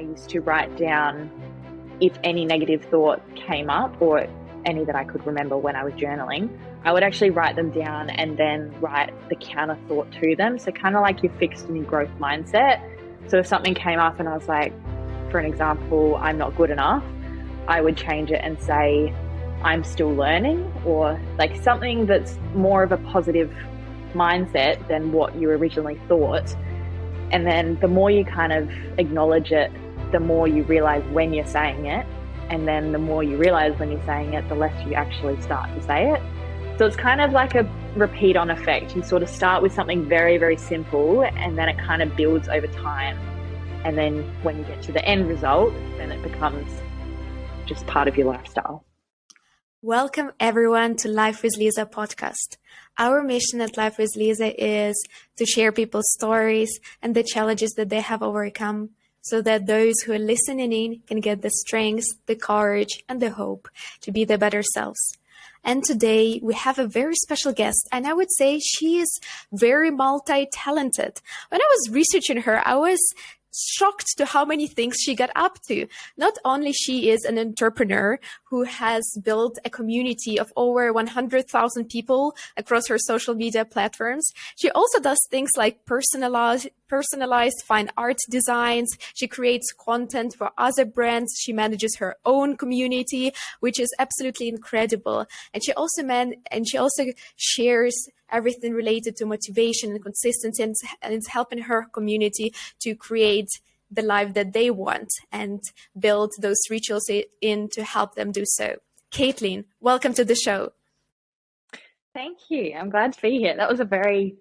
used to write down if any negative thought came up, or any that I could remember when I was journaling. I would actually write them down and then write the counter thought to them. So kind of like your fixed and your growth mindset. So if something came up and I was like, for an example, I'm not good enough, I would change it and say, I'm still learning, or like something that's more of a positive mindset than what you originally thought. And then the more you kind of acknowledge it, the more you realize when you're saying it. And then the more you realize when you're saying it, the less you actually start to say it. So it's kind of like a repeat on effect. You sort of start with something very, very simple, and then it kind of builds over time. And then when you get to the end result, then it becomes just part of your lifestyle. Welcome everyone to Life with Liza podcast. Our mission at Life with Liza is to share people's stories and the challenges that they have overcome, so that those who are listening in can get the strength, the courage, and the hope to be their better selves. And today we have a very special guest, and I would say she is very multi-talented. When I was researching her, I was shocked to how many things she got up to. Not only she is an entrepreneur who has built a community of over 100,000 people across her social media platforms, she also does things like personalized fine art designs. She creates content for other brands. She manages her own community, which is absolutely incredible. And she also shares everything related to motivation and consistency, and it's helping her community to create the life that they want and build those rituals in to help them do so. Caitlin, welcome to the show. Thank you. I'm glad to be here. That was a very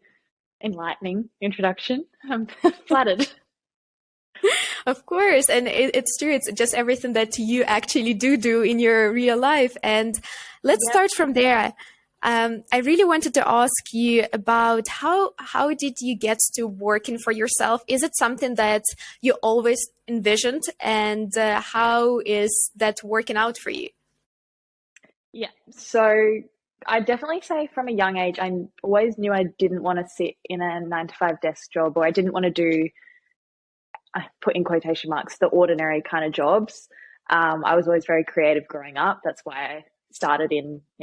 enlightening introduction. I'm flattered. Of course. And it's true. It's just everything that you actually do in your real life. And let's start from there. I really wanted to ask you about how did you get to working for yourself? Is it something that you always envisioned, and how is that working out for you? Yeah, so I definitely say from a young age, I always knew I didn't want to sit in a 9-to-5 desk job, or I didn't want to do, I put in quotation marks, the ordinary kind of jobs. I was always very creative growing up. That's why I started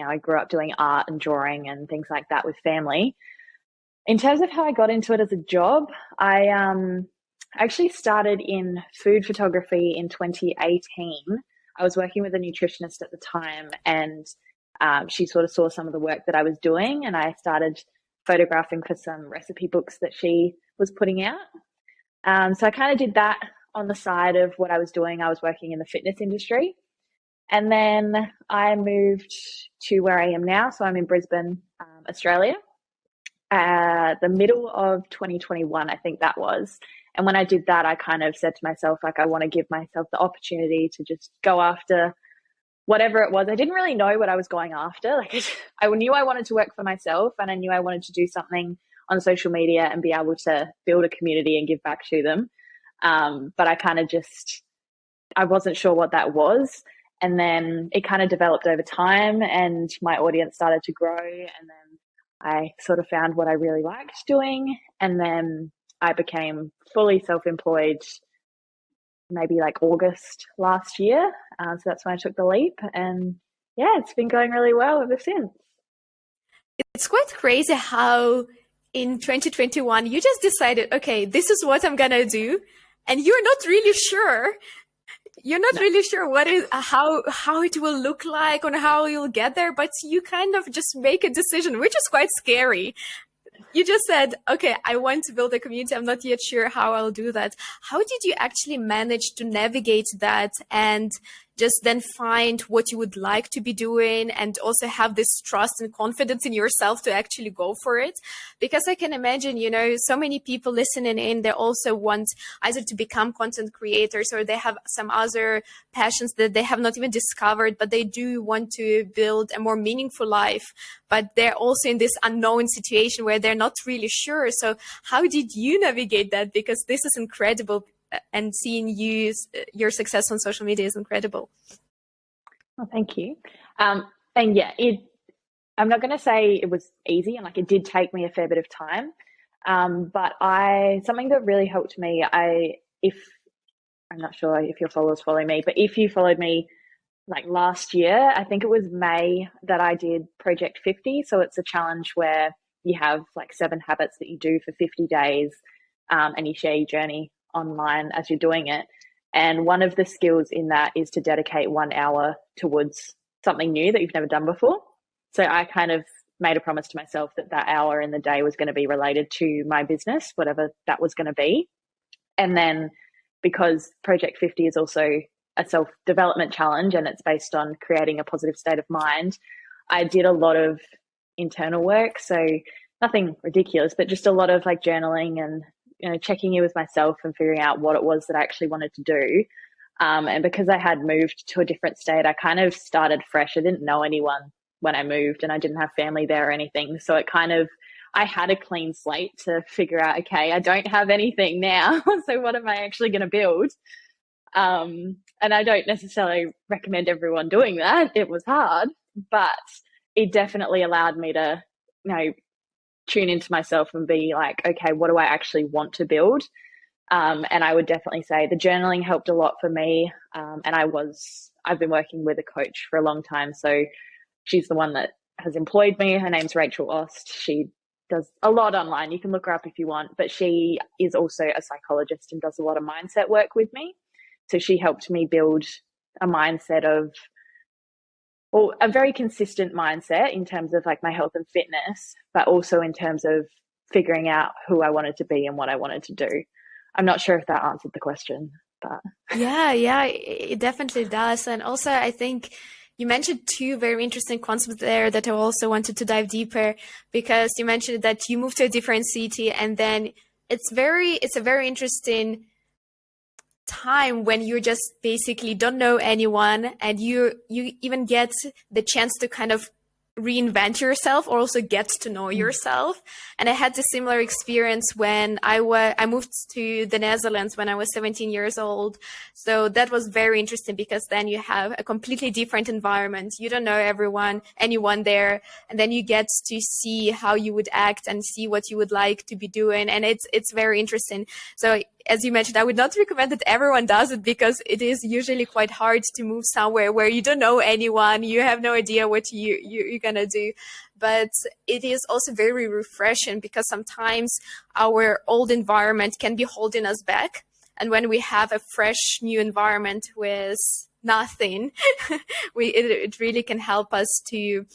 I grew up doing art and drawing and things like that with family. In terms of how I got into it as a job, I actually started in food photography in 2018. I was working with a nutritionist at the time, and she sort of saw some of the work that I was doing, and I started photographing for some recipe books that she was putting out. So I kind of did that on the side of what I was doing. I was working in the fitness industry. And then I moved to where I am now. So I'm in Brisbane, Australia, the middle of 2021, I think that was. And when I did that, I kind of said to myself, like, I want to give myself the opportunity to just go after whatever it was. I didn't really know what I was going after. Like, I knew I wanted to work for myself, and I knew I wanted to do something on social media and be able to build a community and give back to them. But I kind of I wasn't sure what that was. And then it kind of developed over time, and my audience started to grow. And then I sort of found what I really liked doing. And then I became fully self-employed maybe like August last year. So that's when I took the leap. And yeah, it's been going really well ever since. It's quite crazy how in 2021, you just decided, okay, this is what I'm going to do. And you're not really sure. You're not really sure how it will look like and how you'll get there, but you kind of just make a decision, which is quite scary. You just said, okay, I want to build a community. I'm not yet sure how I'll do that. How did you actually manage to navigate that and just then find what you would like to be doing, and also have this trust and confidence in yourself to actually go for it? Because I can imagine, so many people listening in, they also want either to become content creators, or they have some other passions that they have not even discovered, but they do want to build a more meaningful life. But they're also in this unknown situation where they're not really sure. So how did you navigate that? Because this is incredible. And seeing your success on social media is incredible. Well, thank you. And yeah, I'm not going to say it was easy, and like it did take me a fair bit of time. But something that really helped me, if I'm not sure if your followers follow me, but if you followed me like last year, I think it was May that I did Project 50. So it's a challenge where you have like 7 habits that you do for 50 days, and you share your journey online as you're doing it. And one of the skills in that is to dedicate 1 hour towards something new that you've never done before. So I kind of made a promise to myself that that hour in the day was going to be related to my business, whatever that was going to be. And then because Project 50 is also a self-development challenge and it's based on creating a positive state of mind, I did a lot of internal work. So nothing ridiculous, but just a lot of like journaling and, you know, checking in with myself and figuring out what it was that I actually wanted to do. And because I had moved to a different state, I kind of started fresh. I didn't know anyone when I moved and I didn't have family there or anything. So it kind of, I had a clean slate to figure out, okay, I don't have anything now. So what am I actually going to build? And I don't necessarily recommend everyone doing that. It was hard, but it definitely allowed me to, you know, tune into myself and be like, okay, what do I actually want to build? And I would definitely say the journaling helped a lot for me. And I've been working with a coach for a long time. So she's the one that has employed me. Her name's Rachel Ost. She does a lot online. You can look her up if you want, but she is also a psychologist and does a lot of mindset work with me. So she helped me build a mindset of, well, a very consistent mindset in terms of like my health and fitness, but also in terms of figuring out who I wanted to be and what I wanted to do. I'm not sure if that answered the question, but Yeah, it definitely does. And also, I think you mentioned 2 very interesting concepts there that I also wanted to dive deeper, because you mentioned that you moved to a different city, and then it's a very interesting time when you just basically don't know anyone, and you even get the chance to kind of reinvent yourself or also get to know yourself. And I had this similar experience when I moved to the Netherlands when I was 17 years old. So that was very interesting, because then you have a completely different environment. You don't know anyone there, and then you get to see how you would act and see what you would like to be doing. And it's very interesting. So as you mentioned, I would not recommend that everyone does it, because it is usually quite hard to move somewhere where you don't know anyone, you have no idea what you're gonna do. But it is also very refreshing, because sometimes our old environment can be holding us back. And when we have a fresh new environment with nothing, it really can help us to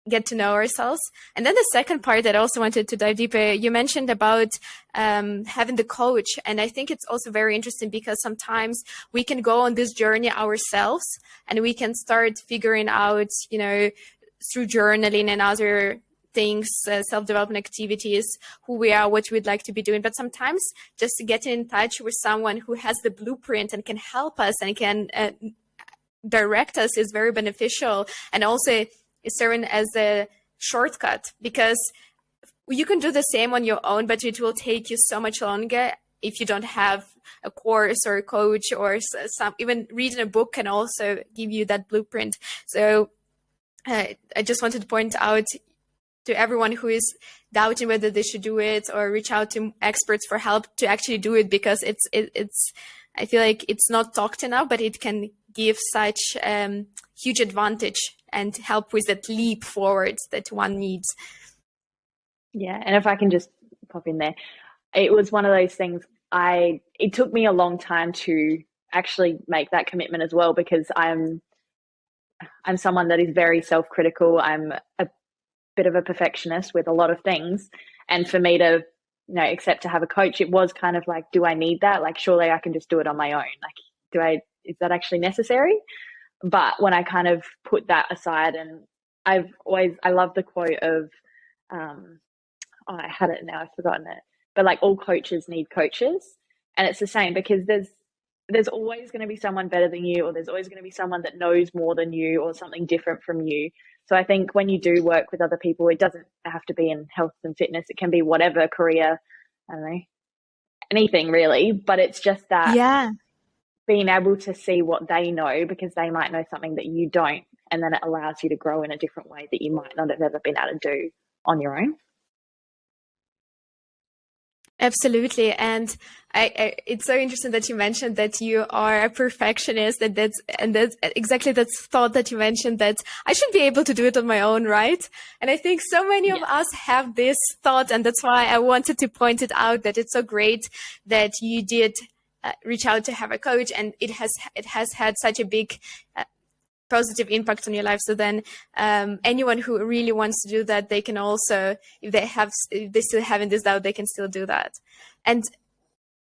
get to know ourselves. And then the second part that I also wanted to dive deeper, you mentioned about having the coach. And I think it's also very interesting, because sometimes we can go on this journey ourselves, and we can start figuring out, you know, through journaling and other things, self-development activities, who we are, what we'd like to be doing. But sometimes just getting in touch with someone who has the blueprint and can help us and can direct us is very beneficial. And also is serving as a shortcut, because you can do the same on your own, but it will take you so much longer if you don't have a course or a coach, or even reading a book can also give you that blueprint. So I just wanted to point out to everyone who is doubting whether they should do it or reach out to experts for help to actually do it, because it's I feel like it's not talked enough, but it can give such huge advantage and help with that leap forward that one needs. yeah. And if I can just pop in there, it was one of those things. It took me a long time to actually make that commitment as well, because I'm someone that is very self-critical. I'm a bit of a perfectionist with a lot of things, and for me to, you know, accept to have a coach, it was kind of like, do I need that? Like, surely I can just do it on my own. Like, is that actually necessary? But when I kind of put that aside, and I love the quote of, I had it now, I've forgotten it, but like, all coaches need coaches. And it's the same, because there's always going to be someone better than you, or there's always going to be someone that knows more than you, or something different from you. So I think when you do work with other people, it doesn't have to be in health and fitness. It can be whatever career, I don't know, anything really. But it's just that being able to see what they know, because they might know something that you don't, and then it allows you to grow in a different way that you might not have ever been able to do on your own. Absolutely. And it's so interesting that you mentioned that you are a perfectionist, and that's exactly that thought that you mentioned, that I should be able to do it on my own, right? And I think so many of Yeah. us have this thought, and that's why I wanted to point it out, that it's so great that you did reach out to have a coach, and it has had such a big positive impact on your life. So then anyone who really wants to do that, they can also, if they still having this doubt, they can still do that. And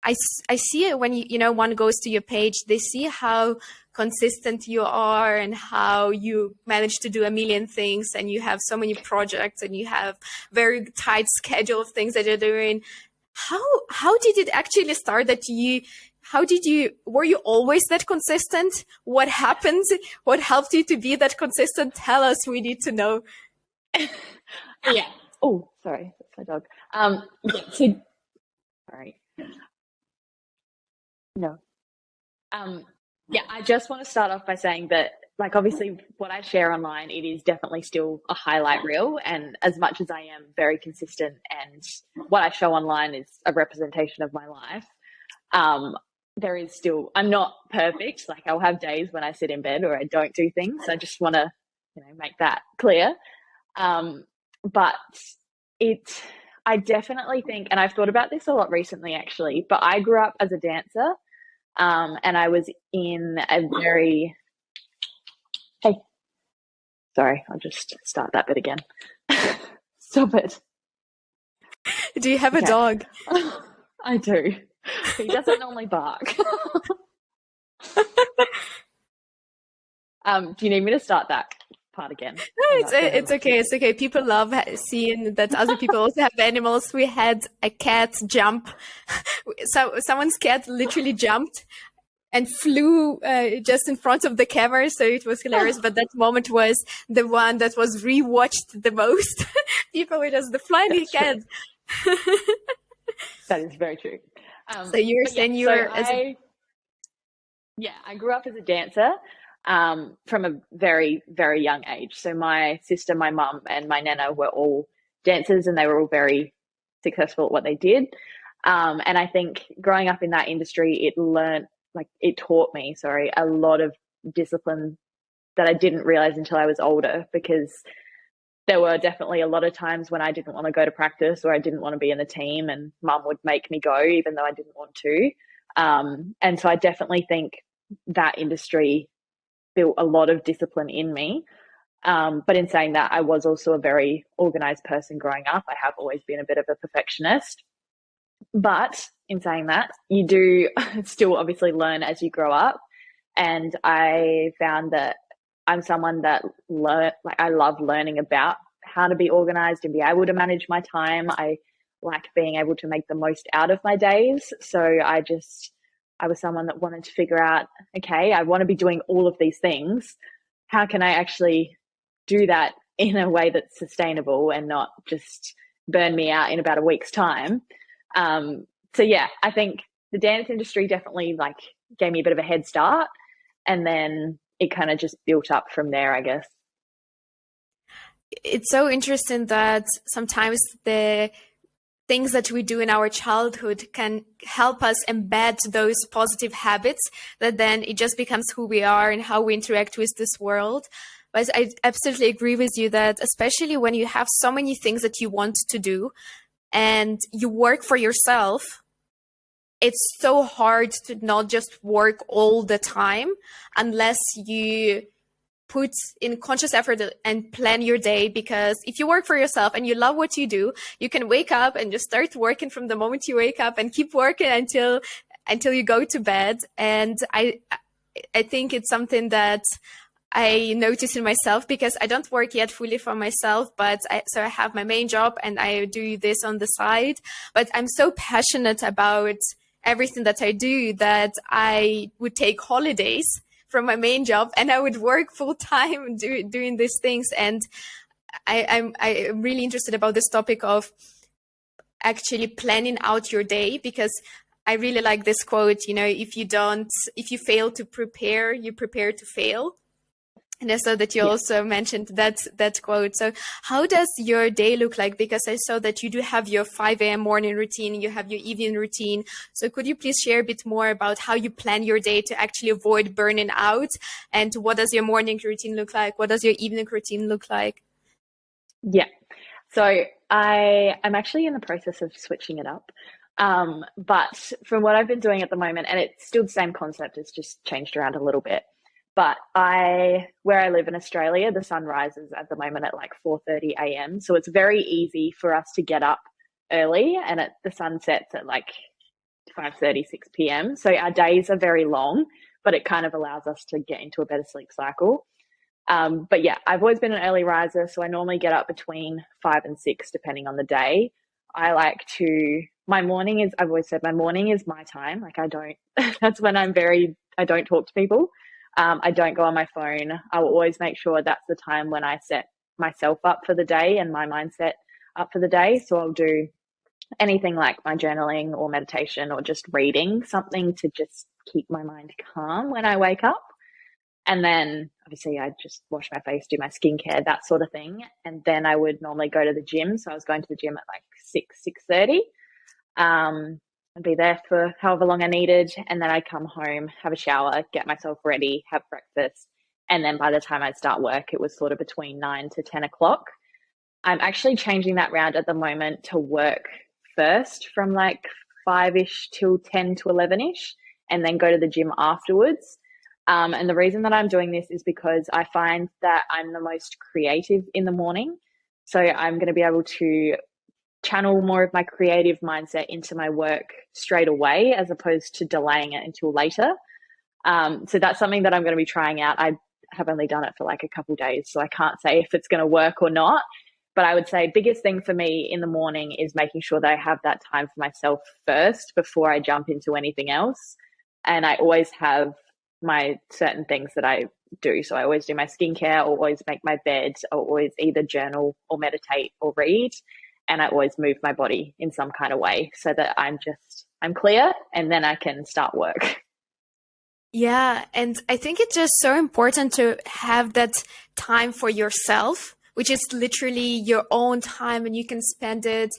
I see it when one goes to your page, they see how consistent you are and how you manage to do a million things, and you have so many projects, and you have very tight schedule of things that you're doing. How did it actually start that were you always that consistent? What happened? What helped you to be that consistent? Tell us, we need to know. Yeah. Oh, sorry, that's my dog. Yeah, so, sorry. No. Yeah, I just want to start off by saying that, like, obviously what I share online, it is definitely still a highlight reel. And as much as I am very consistent and what I show online is a representation of my life, there is still, I'm not perfect. Like, I'll have days when I sit in bed or I don't do things. I just want to, make that clear. But I definitely think, and I've thought about this a lot recently actually, but I grew up as a dancer. And I was in a very, hey, sorry, I'll just start that bit again. Stop it. Do you have a dog? I do. He doesn't normally bark. Do you need me to start that part again? No, it's okay. It's okay. People love seeing that other people also have animals. We had a cat jump. So someone's cat literally jumped and flew just in front of the camera. So it was hilarious. But that moment was the one that was rewatched the most. People were just the flying cat. That is very true. So you're saying I grew up as a dancer from a very, very young age. So my sister, my mum, and my nana were all dancers, and they were all very successful at what they did. And I think growing up in that industry, it taught me, a lot of discipline that I didn't realize until I was older, because there were definitely a lot of times when I didn't want to go to practice or I didn't want to be in the team, and mum would make me go even though I didn't want to. And so I definitely think that industry built a lot of discipline in me. But in saying that, I was also a very organized person growing up. I have always been a bit of a perfectionist. But in saying that, you do still obviously learn as you grow up. And I found that I'm someone that I love learning about how to be organized and be able to manage my time. I like being able to make the most out of my days. So I was someone that wanted to figure out, okay, I want to be doing all of these things. How can I actually do that in a way that's sustainable and not just burn me out in about a week's time? So yeah, I think the dance industry definitely gave me a bit of a head start, and then it kind of just built up from there, I guess. It's so interesting that sometimes the things that we do in our childhood can help us embed those positive habits, that then it just becomes who we are and how we interact with this world. But I absolutely agree with you that especially when you have so many things that you want to do and you work for yourself, it's so hard to not just work all the time unless you put in conscious effort and plan your day. Because if you work for yourself and you love what you do, you can wake up and just start working from the moment you wake up and keep working until you go to bed. And I think it's something that I notice in myself, because I don't work yet fully for myself, so I have my main job and I do this on the side. But I'm so passionate about everything that I do that I would take holidays from my main job and I would work full time doing these things. And I'm really interested about this topic of actually planning out your day, because I really like this quote, if you fail to prepare, you prepare to fail. And I saw that you Yeah. also mentioned that quote. So how does your day look like? Because I saw that you do have your 5 a.m. morning routine, you have your evening routine. So could you please share a bit more about how you plan your day to actually avoid burning out? And what does your morning routine look like? What does your evening routine look like? Yeah. So I'm actually in the process of switching it up. But from what I've been doing at the moment, and it's still the same concept, it's just changed around a little bit. But where I live in Australia, the sun rises at the moment at like 4:30 a.m. So it's very easy for us to get up early, and the sun sets at like 5:30, 6 p.m. So our days are very long, but it kind of allows us to get into a better sleep cycle. But yeah, I've always been an early riser, so I normally get up between 5 and 6, depending on the day. I've always said my morning is my time. Like that's when I don't talk to people. I don't go on my phone. I will always make sure that's the time when I set myself up for the day and my mindset up for the day. So I'll do anything like my journaling or meditation or just reading something to just keep my mind calm when I wake up. And then obviously I just wash my face, do my skincare, that sort of thing. And then I would normally go to the gym. So I was going to the gym at like 6:30. I'd be there for however long I needed. And then I'd come home, have a shower, get myself ready, have breakfast. And then by the time I'd start work, it was sort of between 9 to 10 o'clock. I'm actually changing that round at the moment to work first from like 5-ish till 10 to 11-ish, and then go to the gym afterwards. And the reason that I'm doing this is because I find that I'm the most creative in the morning. So I'm going to be able to channel more of my creative mindset into my work straight away, as opposed to delaying it until later. So that's something that I'm going to be trying out. I have only done it for like a couple of days, so I can't say if it's going to work or not. But I would say biggest thing for me in the morning is making sure that I have that time for myself first before I jump into anything else. And I always have my certain things that I do. So I always do my skincare, or always make my bed, or always either journal or meditate or read. And I always move my body in some kind of way so that I'm clear, and then I can start work. Yeah, and I think it's just so important to have that time for yourself, which is literally your own time, and you can spend it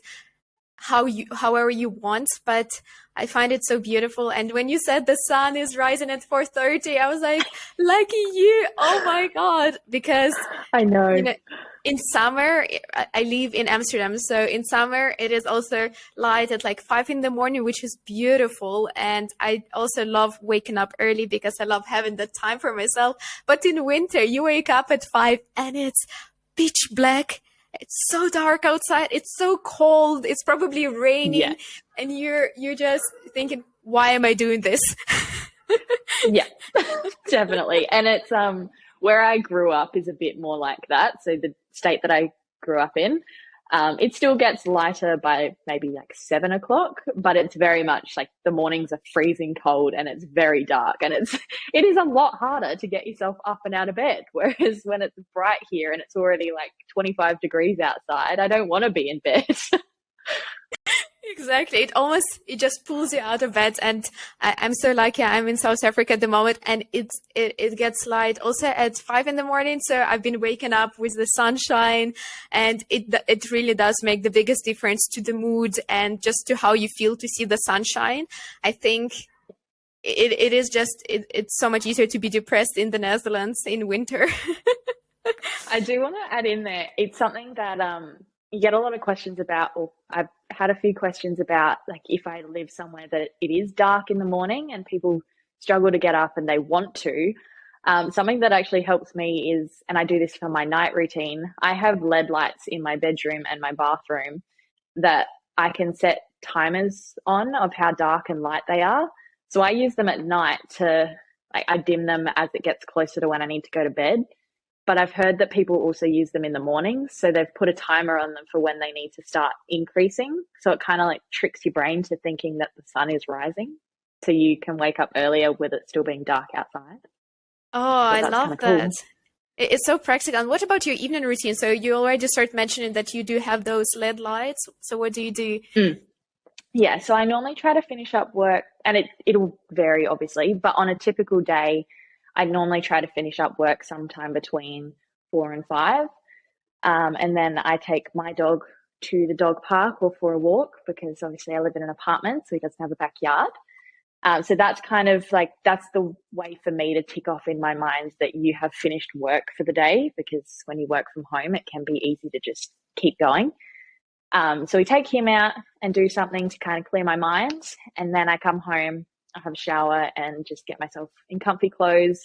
however you want. But I find it so beautiful. And when you said the sun is rising at 4:30, I was like, lucky you. Oh my God. Because, I you know. know, in summer, I live in Amsterdam. So in summer, it is also light at like 5 in the morning, which is beautiful. And I also love waking up early because I love having that time for myself. But in winter, you wake up at 5 and it's pitch black. It's so dark outside. It's so cold. It's probably Yeah. raining, and you're just thinking, why am I doing this? Yeah, definitely. And it's where I grew up is a bit more like that. So the state that I grew up in, it still gets lighter by maybe like 7 o'clock, but it's very much like the mornings are freezing cold and it's very dark, and it is a lot harder to get yourself up and out of bed. Whereas when it's bright here and it's already like 25 degrees outside, I don't want to be in bed. Exactly. It just pulls you out of bed. And I'm so lucky. I'm in South Africa at the moment, and it gets light also at 5 in the morning. So I've been waking up with the sunshine, and it really does make the biggest difference to the mood and just to how you feel to see the sunshine. I think it is just, it's so much easier to be depressed in the Netherlands in winter. I do want to add in there, it's something that you get a lot of questions about, or I've had a few questions about, like if I live somewhere that it is dark in the morning and people struggle to get up and they want to. Something that actually helps me is, and I do this for my night routine, I have LED lights in my bedroom and my bathroom that I can set timers on of how dark and light they are. So I use them at night to, like, I dim them as it gets closer to when I need to go to bed. But I've heard that people also use them in the mornings. So they've put a timer on them for when they need to start increasing. So it kind of like tricks your brain to thinking that the sun is rising. So you can wake up earlier with it still being dark outside. Oh, So I that's kind love of that. cool. It's so practical. And what about your evening routine? So you already start mentioning that you do have those LED lights. So what do you do? Mm. Yeah, so I normally try to finish up work, and it'll vary obviously, but on a typical day, I normally try to finish up work sometime between 4 and 5. And then I take my dog to the dog park or for a walk, because obviously I live in an apartment, so he doesn't have a backyard. So that's kind of like, that's the way for me to tick off in my mind that you have finished work for the day, because when you work from home, it can be easy to just keep going. So we take him out and do something to kind of clear my mind. And then I come home, I have a shower and just get myself in comfy clothes.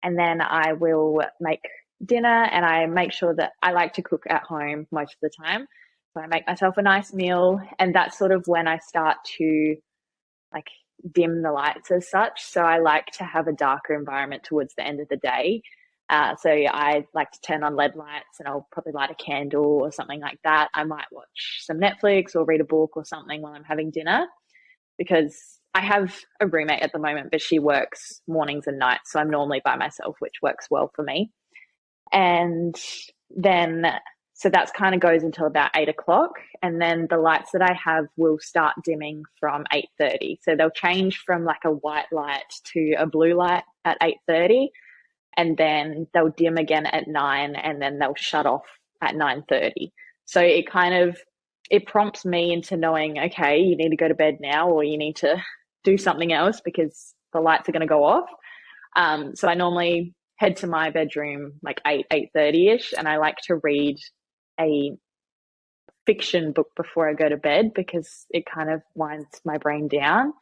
And then I will make dinner, and I make sure that I like to cook at home most of the time. So I make myself a nice meal, and that's sort of when I start to like dim the lights as such. So I like to have a darker environment towards the end of the day. So I like to turn on LED lights, and I'll probably light a candle or something like that. I might watch some Netflix or read a book or something while I'm having dinner, because I have a roommate at the moment, but she works mornings and nights. So I'm normally by myself, which works well for me. And then, so that's kind of goes until about 8 o'clock. And then the lights that I have will start dimming from 8:30. So they'll change from like a white light to a blue light at 8:30. And then they'll dim again at 9, and then they'll shut off at 9:30. So it prompts me into knowing, okay, you need to go to bed now, or you need to do something else because the lights are going to go off. So I normally head to my bedroom like 8:30ish, and I like to read a fiction book before I go to bed, because it kind of winds my brain down.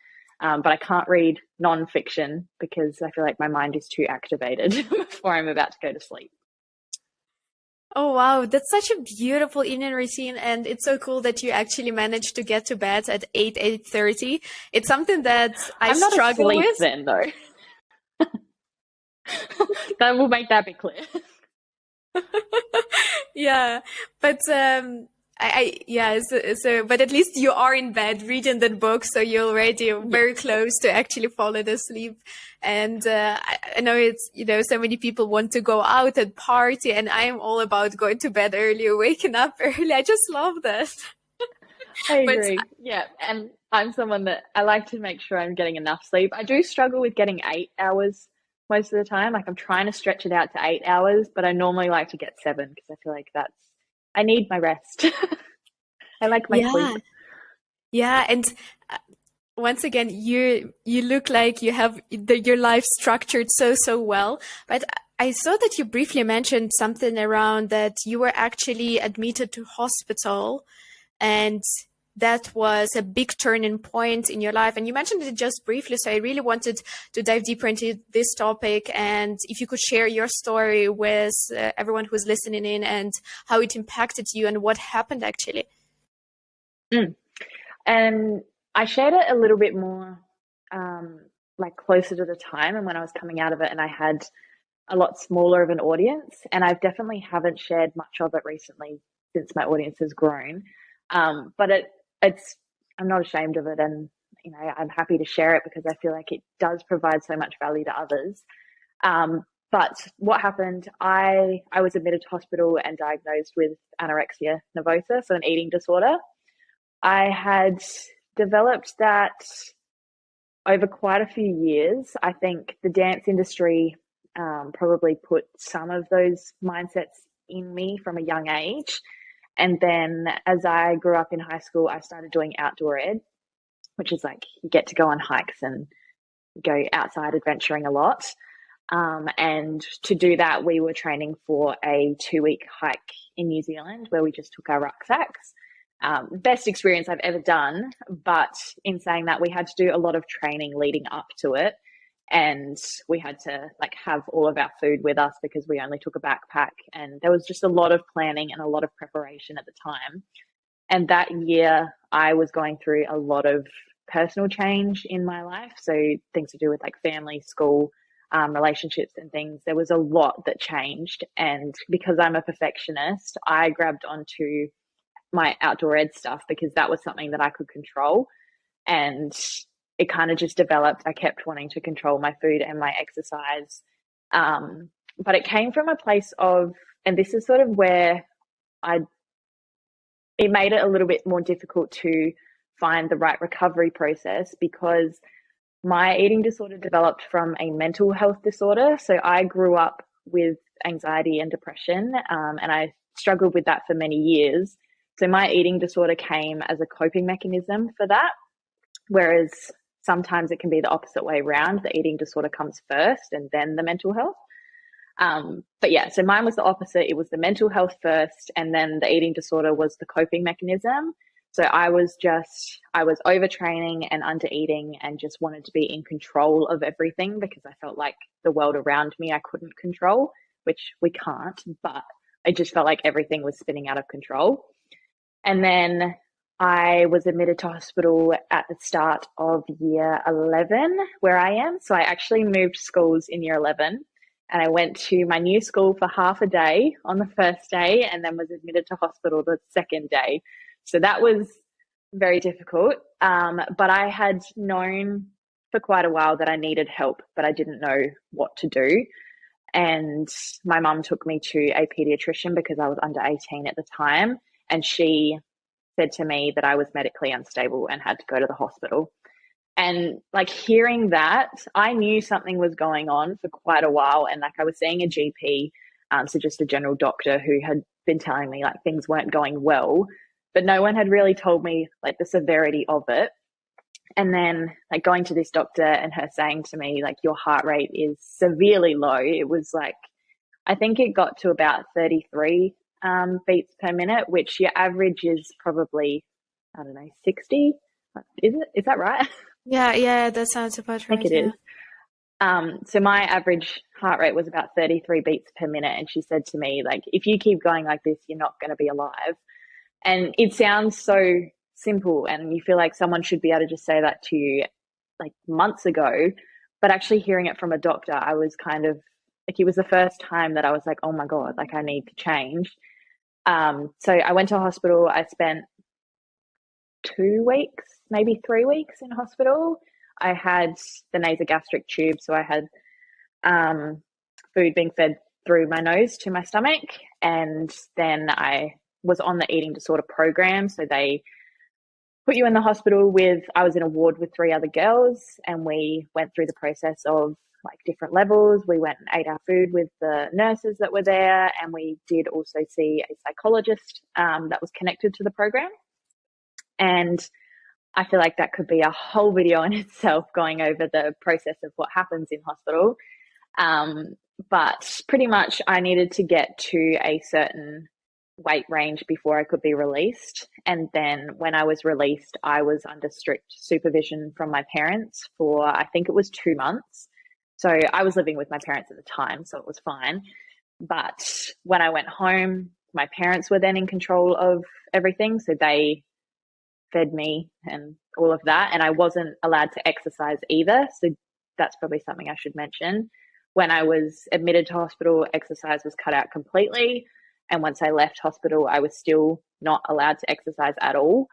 But I can't read non-fiction because I feel like my mind is too activated before I'm about to go to sleep. Oh wow, that's such a beautiful evening routine, and it's so cool that you actually managed to get to bed at 8:30. It's something that I I'm not struggle asleep with. then, though. That will make that be clear. Yeah, but yeah, but at least you are in bed reading that book, so you're already very close to actually falling asleep. And I know it's, so many people want to go out and party, and I am all about going to bed early or waking up early. I just love that. I But agree. Yeah. And I'm someone that I like to make sure I'm getting enough sleep. I do struggle with getting 8 hours most of the time. Like, I'm trying to stretch it out to 8 hours, but I normally like to get 7, because I feel like I need my rest. I like my sleep. yeah, yeah, and once again, you look like you have your life structured so well. But I saw that you briefly mentioned something around that you were actually admitted to hospital, and that was a big turning point in your life. And you mentioned it just briefly, so I really wanted to dive deeper into this topic. And if you could share your story with everyone who's listening in, and how it impacted you and what happened actually. And I shared it a little bit more, like closer to the time and when I was coming out of it, and I had a lot smaller of an audience. And I definitely haven't shared much of it recently since my audience has grown. But it's I'm not ashamed of it, and I'm happy to share it, because I feel like it does provide so much value to others. But what happened, I was admitted to hospital and diagnosed with anorexia nervosa, so an eating disorder. I had developed that over quite a few years. I think the dance industry probably put some of those mindsets in me from a young age. And then as I grew up in high school, I started doing outdoor ed, which is like you get to go on hikes and go outside adventuring a lot. And to do that, we were training for a 2-week hike in New Zealand, where we just took our rucksacks. Best experience I've ever done. But in saying that, we had to do a lot of training leading up to it. And we had to have all of our food with us, because we only took a backpack, and there was just a lot of planning and a lot of preparation at the time. And that year I was going through a lot of personal change in my life. So things to do with family, school, relationships and things. There was a lot that changed. And because I'm a perfectionist, I grabbed onto my outdoor ed stuff, because that was something that I could control. And it kind of just developed. I kept wanting to control my food and my exercise. But it came from a place of, and this is sort of where it made it a little bit more difficult to find the right recovery process, because my eating disorder developed from a mental health disorder. So I grew up with anxiety and depression, and I struggled with that for many years. So my eating disorder came as a coping mechanism for that, whereas sometimes it can be the opposite way around. The eating disorder comes first and then the mental health. But yeah, so mine was the opposite. It was the mental health first, and then the eating disorder was the coping mechanism. So I was overtraining and under eating and just wanted to be in control of everything because I felt like the world around me I couldn't control, which we can't, but I just felt like everything was spinning out of control. And then I was admitted to hospital at the start of year 11, where I am. So I actually moved schools in year 11, and I went to my new school for half a day on the first day and then was admitted to hospital the second day. So that was very difficult. But I had known for quite a while that I needed help, but I didn't know what to do. And my mum took me to a pediatrician because I was under 18 at the time. And she said to me that I was medically unstable and had to go to the hospital. And like hearing that, I knew something was going on for quite a while. And like I was seeing a GP, so just a general doctor who had been telling me like things weren't going well, but no one had really told me like the severity of it. And then like going to this doctor and her saying to me, like, your heart rate is severely low. It was like, I think it got to about 33 beats per minute, which your average is probably, I don't know, 60. Is it? Is that right? Yeah, that sounds about I think right. it is. So my average heart rate was about 33 beats per minute. And she said to me, like, if you keep going like this, you're not going to be alive. And it sounds so simple, and you feel like someone should be able to just say that to you like months ago. But actually hearing it from a doctor, I was kind of like, it was the first time that I was like, oh my God, like I need to change. So I went to hospital. I spent 2 weeks, maybe 3 weeks in hospital. I had the nasogastric tube, so I had food being fed through my nose to my stomach, and then I was on the eating disorder program. So they put you in the hospital with, I was in a ward with 3 other girls, and we went through the process of like different levels. We went and ate our food with the nurses that were there, and we did also see a psychologist that was connected to the program. And I feel like that could be a whole video in itself, going over the process of what happens in hospital. But pretty much I needed to get to a certain weight range before I could be released. And then when I was released, I was under strict supervision from my parents for, I think it was 2 months. So I was living with my parents at the time, so it was fine. But when I went home, my parents were then in control of everything. So they fed me and all of that. And I wasn't allowed to exercise either. So that's probably something I should mention. When I was admitted to hospital, exercise was cut out completely. And once I left hospital, I was still not allowed to exercise at all.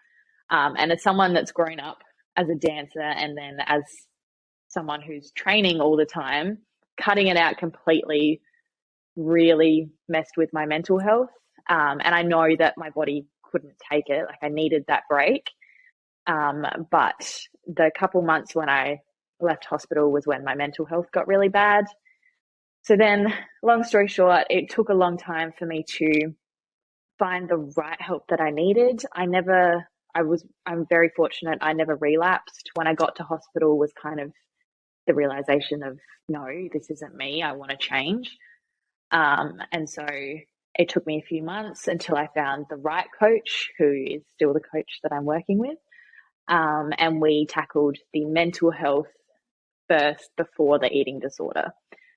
And as someone that's grown up as a dancer and then as someone who's training all the time, cutting it out completely really messed with my mental health. And I know that my body couldn't take it. Like I needed that break. But the couple months when I left hospital was when my mental health got really bad. So then, long story short, it took a long time for me to find the right help that I needed. I'm very fortunate. I never relapsed. When I got to hospital was kind of the realization of, no, this isn't me. I want to change. And so it took me a few months until I found the right coach, who is still the coach that I'm working with. And we tackled the mental health first before the eating disorder.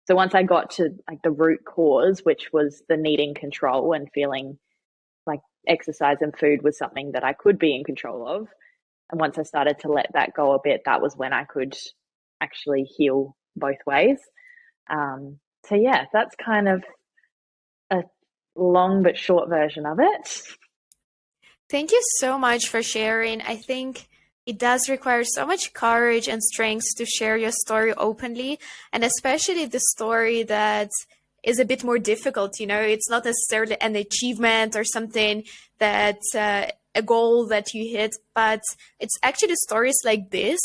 So once I got to like the root cause, which was the needing control and feeling like exercise and food was something that I could be in control of, and once I started to let that go a bit, that was when I could actually heal both ways. So yeah, that's kind of a long but short version of it. Thank you so much for sharing. I think it does require so much courage and strength to share your story openly, and especially the story that is a bit more difficult. You know, it's not necessarily an achievement or something that a goal that you hit, but it's actually stories like this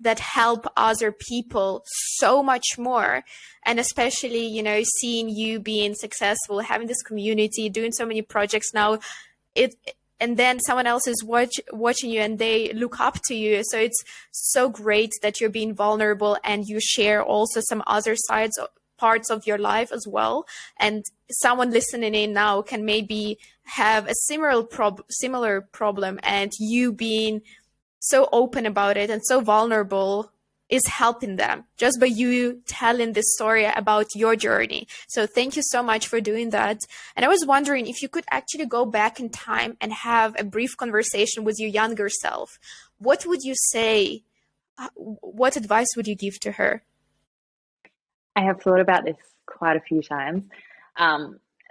that help other people so much more. And especially, you know, seeing you being successful, having this community, doing so many projects now, it and then someone else is watching you and they look up to you. So it's so great that you're being vulnerable and you share also some other parts of your life as well. And someone listening in now can maybe have a similar problem, and you being so open about it and so vulnerable is helping them just by you telling this story about your journey. So thank you so much for doing that. And I was wondering if you could actually go back in time and have a brief conversation with your younger self. What would you say? What advice would you give to her? I have thought about this quite a few times.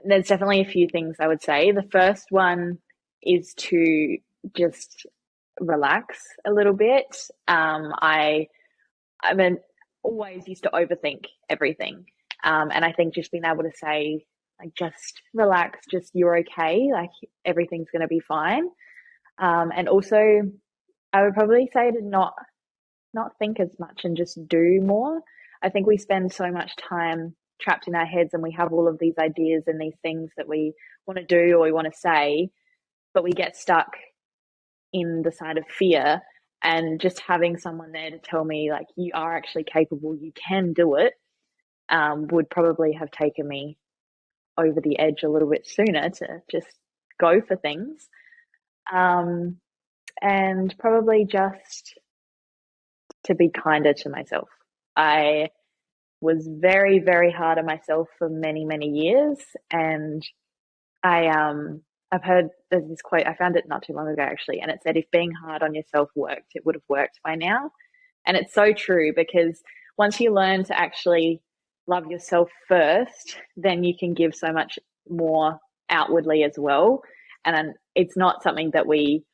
There's definitely a few things I would say. The first one is to just relax a little bit. I've been always used to overthink everything. And I think just being able to say, like, just relax, just you're okay, like everything's going to be fine. And also, I would probably say to not think as much and just do more. I think we spend so much time trapped in our heads and we have all of these ideas and these things that we want to do or we want to say, but we get stuck in the side of fear. And just having someone there to tell me, like, you are actually capable, you can do it, would probably have taken me over the edge a little bit sooner to just go for things. And probably just to be kinder to myself. I was very, very hard on myself for many, many years. And I've heard there's this quote, I found it not too long ago actually, and it said, if being hard on yourself worked, it would have worked by now. And it's so true, because once you learn to actually love yourself first, then you can give so much more outwardly as well. And it's not something that we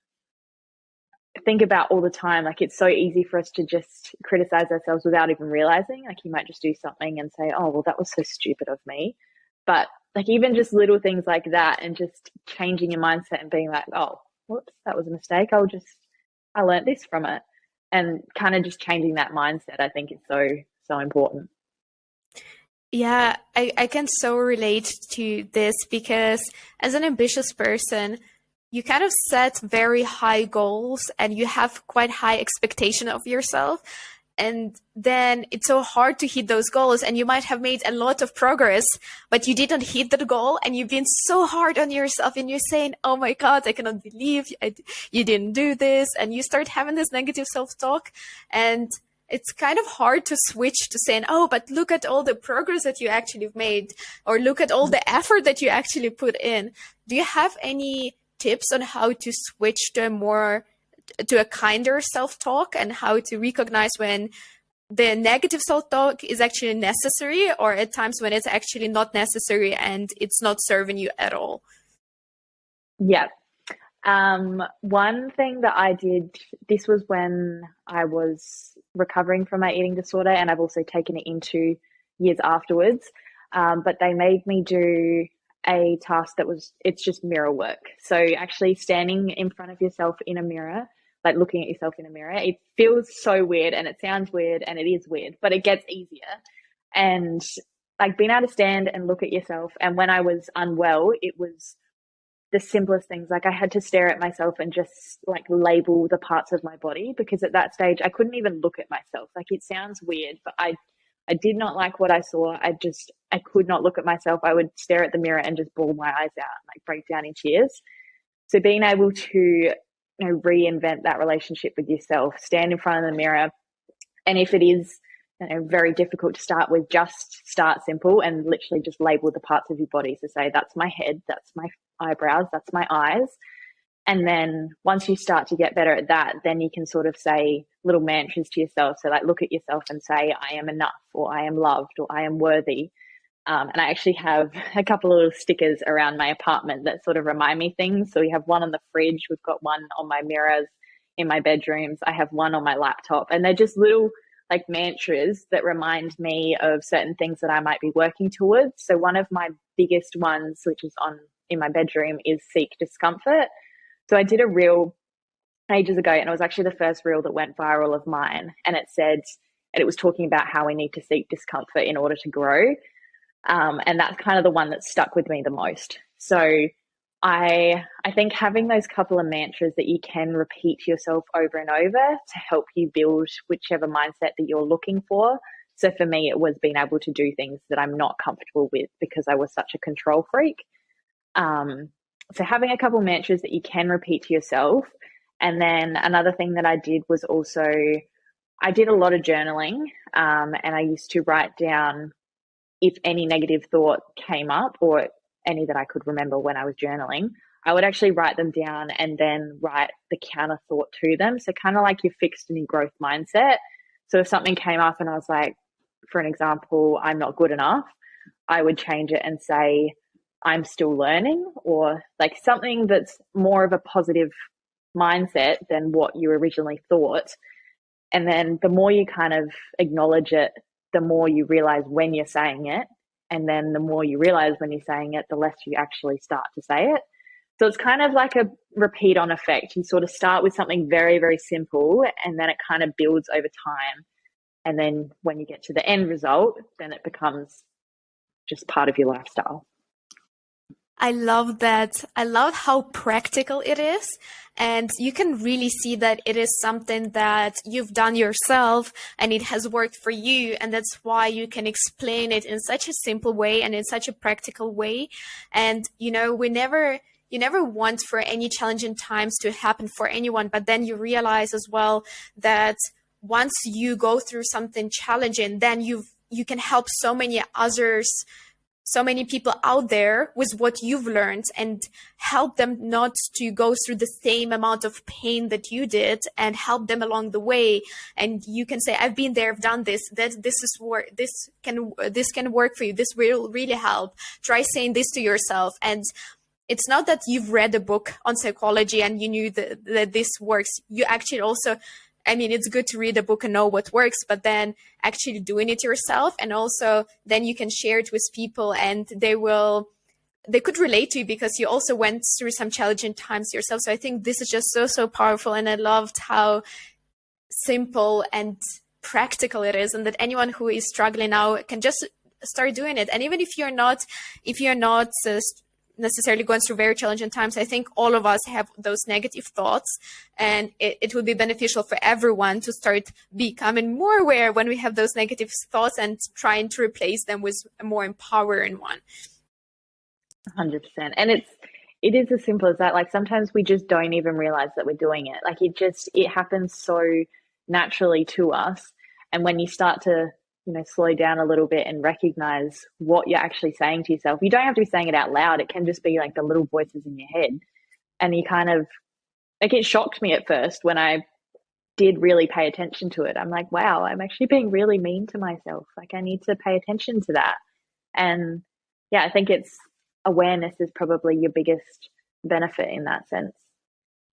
think about all the time. Like, it's so easy for us to just criticize ourselves without even realizing. Like, you might just do something and say, oh, well, that was so stupid of me. But like, even just little things like that, and just changing your mindset and being like, oh, whoops, that was a mistake. I learned this from it. And kind of just changing that mindset, I think, is so, so important. Yeah, I can so relate to this, because as an ambitious person, you kind of set very high goals and you have quite high expectation of yourself. And then it's so hard to hit those goals, and you might have made a lot of progress, but you didn't hit that goal, and you've been so hard on yourself and you're saying, oh my God, I cannot believe you didn't do this. And you start having this negative self-talk, and it's kind of hard to switch to saying, oh, but look at all the progress that you actually made, or look at all the effort that you actually put in. Do you have any tips on how to switch to a kinder self-talk, and how to recognize when the negative self-talk is actually necessary, or at times when it's actually not necessary and it's not serving you at all? Yeah. One thing that I did, this was when I was recovering from my eating disorder, and I've also taken it into years afterwards. But they made me do a task it's just mirror work. So actually standing in front of yourself in a mirror, like looking at yourself in a mirror, it feels so weird and it sounds weird and it is weird, but it gets easier. And like, being able to stand and look at yourself. And when I was unwell, it was the simplest things. Like, I had to stare at myself and just like label the parts of my body, because at that stage I couldn't even look at myself. Like, it sounds weird, but I did not like what I saw. I could not look at myself. I would stare at the mirror and just bawl my eyes out, like break down in tears. So being able to, reinvent that relationship with yourself, stand in front of the mirror. And if it is, very difficult to start with, just start simple and literally just label the parts of your body. So say, that's my head, that's my eyebrows, that's my eyes. And then once you start to get better at that, then you can sort of say little mantras to yourself. So like, look at yourself and say, I am enough, or I am loved, or I am worthy. And I actually have a couple of little stickers around my apartment that sort of remind me things. So we have one on the fridge. We've got one on my mirrors in my bedrooms. I have one on my laptop, and they're just little like mantras that remind me of certain things that I might be working towards. So one of my biggest ones, which is in my bedroom, is seek discomfort. So I did a reel ages ago, and it was actually the first reel that went viral of mine. And it was talking about how we need to seek discomfort in order to grow. And that's kind of the one that stuck with me the most. So I think having those couple of mantras that you can repeat to yourself over and over to help you build whichever mindset that you're looking for. So for me, it was being able to do things that I'm not comfortable with because I was such a control freak. So having a couple of mantras that you can repeat to yourself. And then another thing that I did was also, I did a lot of journaling, and I used to write down if any negative thought came up or any that I could remember when I was journaling, I would actually write them down and then write the counter thought to them. So kind of like your fixed and your growth mindset. So if something came up and I was like, for an example, I'm not good enough, I would change it and say, I'm still learning, or like something that's more of a positive mindset than what you originally thought. And then the more you kind of acknowledge it, the more you realize when you're saying it. And then the more you realize when you're saying it, the less you actually start to say it. So it's kind of like a repeat on effect. You sort of start with something very, very simple, and then it kind of builds over time. And then when you get to the end result, then it becomes just part of your lifestyle. I love that. I love how practical it is. And you can really see that it is something that you've done yourself and it has worked for you. And that's why you can explain it in such a simple way and in such a practical way. And, you know, you never want for any challenging times to happen for anyone, but then you realize as well that once you go through something challenging, then you can help so many others, so many people out there with what you've learned and help them not to go through the same amount of pain that you did and help them along the way. And you can say, I've been there, I've done this, that this can work for you. This will really help. Try saying this to yourself. And it's not that you've read a book on psychology and you knew that this works. You actually also, I mean, it's good to read a book and know what works, but then actually doing it yourself. And also then you can share it with people and they could relate to you because you also went through some challenging times yourself. So I think this is just so powerful. And I loved how simple and practical it is, and that anyone who is struggling now can just start doing it. And even if you're not necessarily going through very challenging times, I think all of us have those negative thoughts, and it would be beneficial for everyone to start becoming more aware when we have those negative thoughts and trying to replace them with a more empowering one. 100%. And it is as simple as that. Like sometimes we just don't even realize that we're doing it. Like it happens so naturally to us. And when you start to slow down a little bit and recognize what you're actually saying to yourself. You don't have to be saying it out loud. It can just be like the little voices in your head. And you kind of, like, it shocked me at first when I did really pay attention to it. I'm like, wow, I'm actually being really mean to myself. Like I need to pay attention to that. And yeah, I think awareness is probably your biggest benefit in that sense.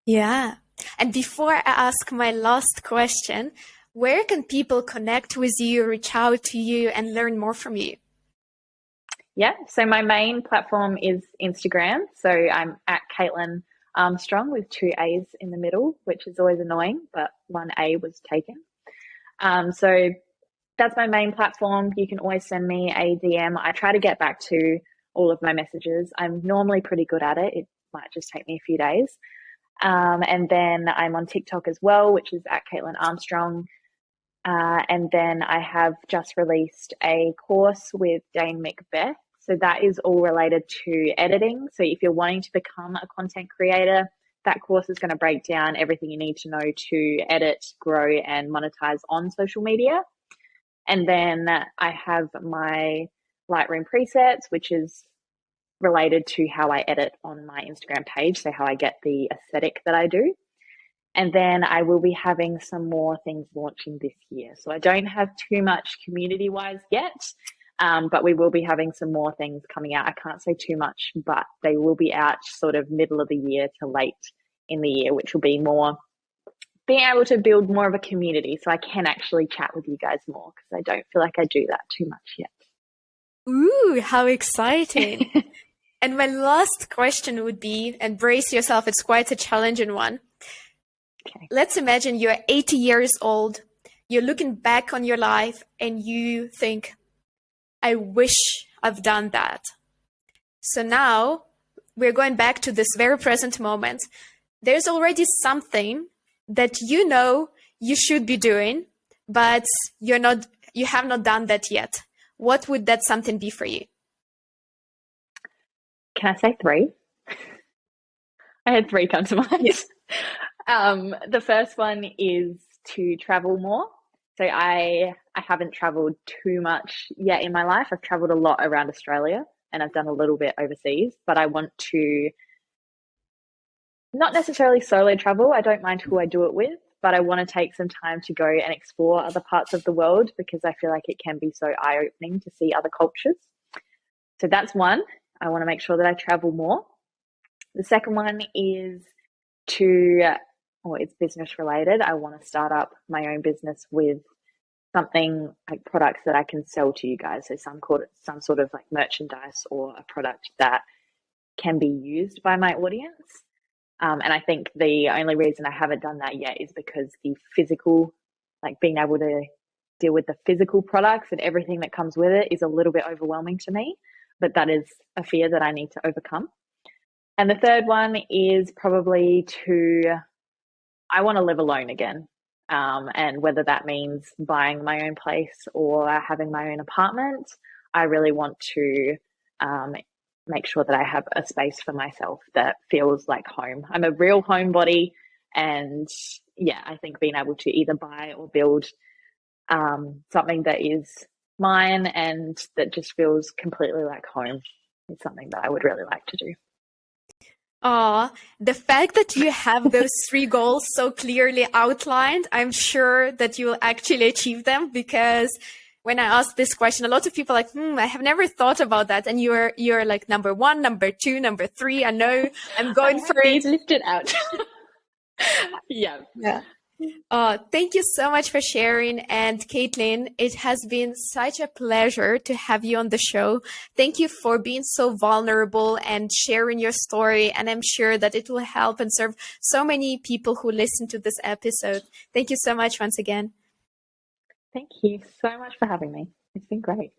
Yeah. And before I ask my last question, where can people connect with you, reach out to you, and learn more from you? Yeah, so my main platform is Instagram. So I'm at Caitlin Armstrong with 2 A's in the middle, which is always annoying, but 1 A was taken. So that's my main platform. You can always send me a DM. I try to get back to all of my messages. I'm normally pretty good at it. It might just take me a few days. And then I'm on TikTok as well, which is at Caitlin Armstrong. And then I have just released a course with Dane McBeth. So that is all related to editing. So if you're wanting to become a content creator, that course is going to break down everything you need to know to edit, grow, and monetize on social media. And then I have my Lightroom presets, which is related to how I edit on my Instagram page. So how I get the aesthetic that I do. And then I will be having some more things launching this year. So I don't have too much community-wise yet, but we will be having some more things coming out. I can't say too much, but they will be out sort of middle of the year to late in the year, which will be more being able to build more of a community so I can actually chat with you guys more, because I don't feel like I do that too much yet. Ooh, how exciting. And my last question would be, and brace yourself, it's quite a challenging one. Okay. Let's imagine you're 80 years old. You're looking back on your life and you think, I wish I've done that. So now we're going back to this very present moment. There's already something that you know you should be doing, but you have not done that yet. What would that something be for you? Can I say three? I had three come to mind. Yes. The first one is to travel more. So I haven't traveled too much yet in my life. I've traveled a lot around Australia and I've done a little bit overseas, but I want to not necessarily solo travel. I don't mind who I do it with, but I want to take some time to go and explore other parts of the world because I feel like it can be so eye-opening to see other cultures. So that's one. I want to make sure that I travel more. The second one is it's business related. I want to start up my own business with something like products that I can sell to you guys. So some sort of like merchandise or a product that can be used by my audience. And I think the only reason I haven't done that yet is because the physical, like being able to deal with the physical products and everything that comes with it is a little bit overwhelming to me. But that is a fear that I need to overcome. And the third one is probably I want to live alone again. And whether that means buying my own place or having my own apartment, I really want to make sure that I have a space for myself that feels like home. I'm a real homebody, and yeah, I think being able to either buy or build something that is mine and that just feels completely like home is something that I would really like to do. The fact that you have those three goals so clearly outlined, I'm sure that you will actually achieve them, because when I asked this question, a lot of people are like, I have never thought about that. And you're like number one, number two, number three. I know I'm going for it. Lift it out. Yeah. Thank you so much for sharing. And Caitlin, it has been such a pleasure to have you on the show. Thank you for being so vulnerable and sharing your story. And I'm sure that it will help and serve so many people who listen to this episode. Thank you so much once again. Thank you so much for having me. It's been great.